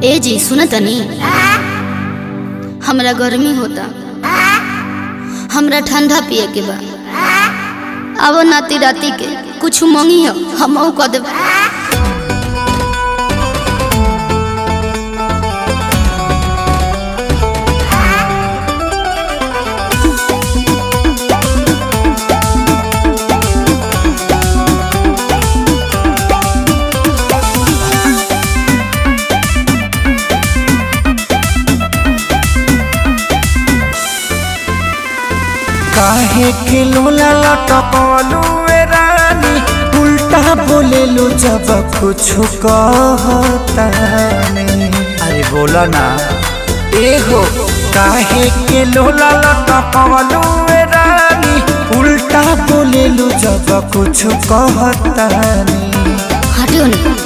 ए जी सुन तनी, हमरा गर्मी होता, हमरा ठंडा पिए के बा। अब नाती राती के कुछ मंगी हो हम कह देब। काहे के लोला लटकलू ए रानी, उल्टा बोलेलू जब कुछ कहता नहीं। अरे बोला ना ए हो, काहे के लोला लटकलू ए रानी, उल्टा बोलेलू जब कुछ कहता नहीं। हटियो नहीं।